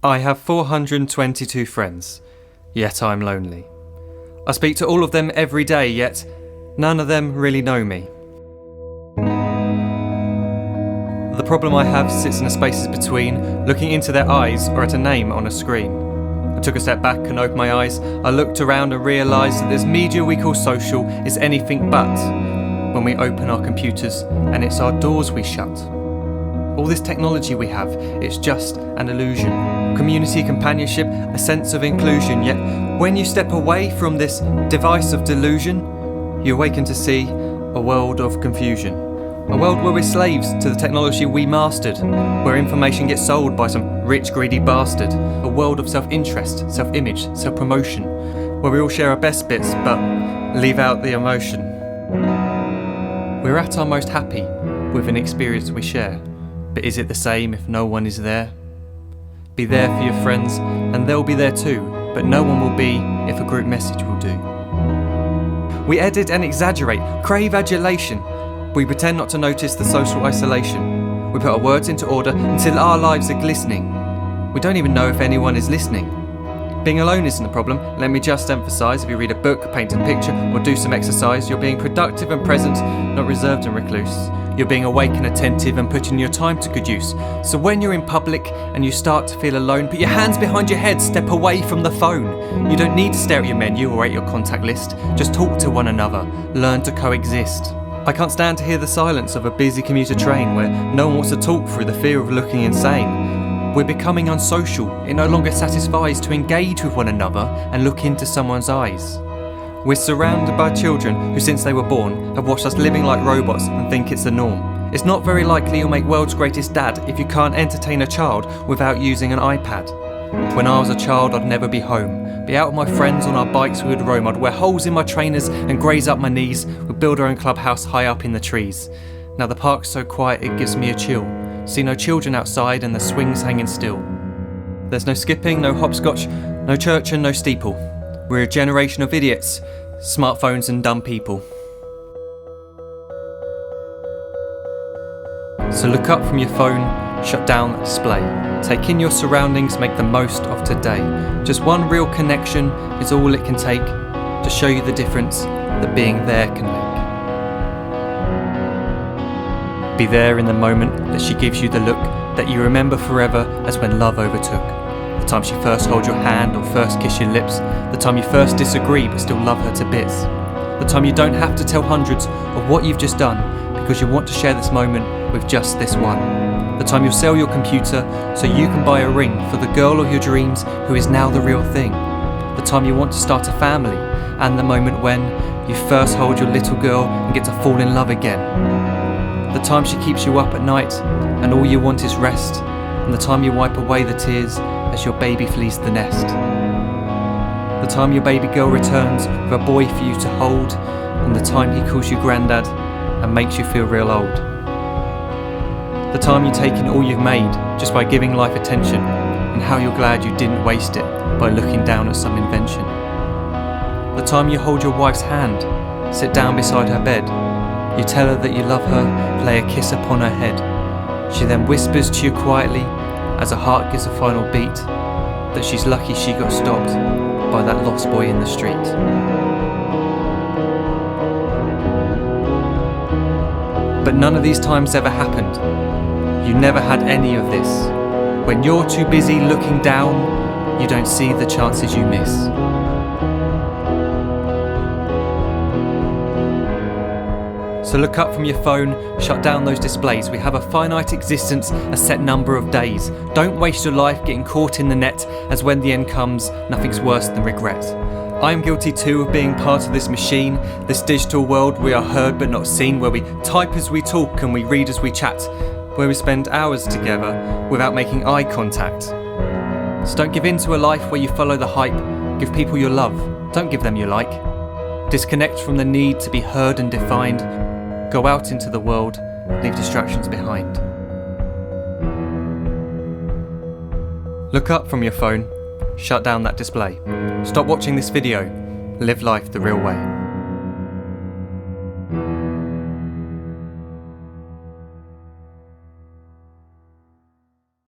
I have 422 friends, yet I'm lonely. I speak to all of them every day, yet none of them really know me. The problem I have sits in the spaces between looking into their eyes or at a name on a screen. I took a step back and opened my eyes. I looked around and realised that this media we call social is anything but when we open our computers and it's our doors we shut. All this technology we have, it's just an illusion. Community, companionship, a sense of inclusion. Yet when you step away from this device of delusion, you awaken to see a world of confusion. A world where we're slaves to the technology we mastered, where information gets sold by some rich, greedy bastard. A world of self-interest, self-image, self-promotion, where we all share our best bits but leave out the emotion. We're at our most happy with an experience we share. But is it the same if no one is there? Be there for your friends, and they'll be there too, but no one will be if a group message will do. We edit and exaggerate, crave adulation. We pretend not to notice the social isolation. We put our words into order until our lives are glistening. We don't even know if anyone is listening. Being alone isn't the problem. Let me just emphasise, if you read a book, paint a picture, or do some exercise, you're being productive and present, not reserved and recluse. You're being awake and attentive and putting your time to good use. So when you're in public and you start to feel alone, put your hands behind your head, step away from the phone. You don't need to stare at your menu or at your contact list. Just talk to one another. Learn to coexist. I can't stand to hear the silence of a busy commuter train where no one wants to talk through the fear of looking insane. We're becoming unsocial. It no longer satisfies to engage with one another and look into someone's eyes. We're surrounded by children who, since they were born, have watched us living like robots and think it's the norm. It's not very likely you'll make world's greatest dad if you can't entertain a child without using an iPad. When I was a child, I'd never be home. Be out with my friends on our bikes, we would roam. I'd wear holes in my trainers and graze up my knees. We'd build our own clubhouse high up in the trees. Now the park's so quiet it gives me a chill. See no children outside and the swings hanging still. There's no skipping, no hopscotch, no church and no steeple. We're a generation of idiots, smartphones and dumb people. So look up from your phone, shut down the display. Take in your surroundings, make the most of today. Just one real connection is all it can take to show you the difference that being there can make. Be there in the moment that she gives you the look that you remember forever as when love overtook. The time she first holds your hand or first kiss your lips. The time you first disagree but still love her to bits. The time you don't have to tell hundreds of what you've just done because you want to share this moment with just this one. The time you'll sell your computer so you can buy a ring for the girl of your dreams who is now the real thing. The time you want to start a family and the moment when you first hold your little girl and get to fall in love again. The time she keeps you up at night and all you want is rest. And the time you wipe away the tears as your baby flees the nest. The time your baby girl returns with a boy for you to hold, and the time he calls you granddad and makes you feel real old. The time you take in all you've made just by giving life attention, and how you're glad you didn't waste it by looking down at some invention. The time you hold your wife's hand, sit down beside her bed, you tell her that you love her, lay a kiss upon her head. She then whispers to you quietly as her heart gives a final beat that she's lucky she got stopped by that lost boy in the street. But none of these times ever happened. You never had any of this. When you're too busy looking down, you don't see the chances you miss. So look up from your phone, shut down those displays. We have a finite existence, a set number of days. Don't waste your life getting caught in the net, as when the end comes, nothing's worse than regret. I am guilty too of being part of this machine, this digital world we are heard but not seen, where we type as we talk and we read as we chat, where we spend hours together without making eye contact. So don't give in to a life where you follow the hype. Give people your love, don't give them your like. Disconnect from the need to be heard and defined. Go out into the world, leave distractions behind. Look up from your phone, shut down that display. Stop watching this video, live life the real way.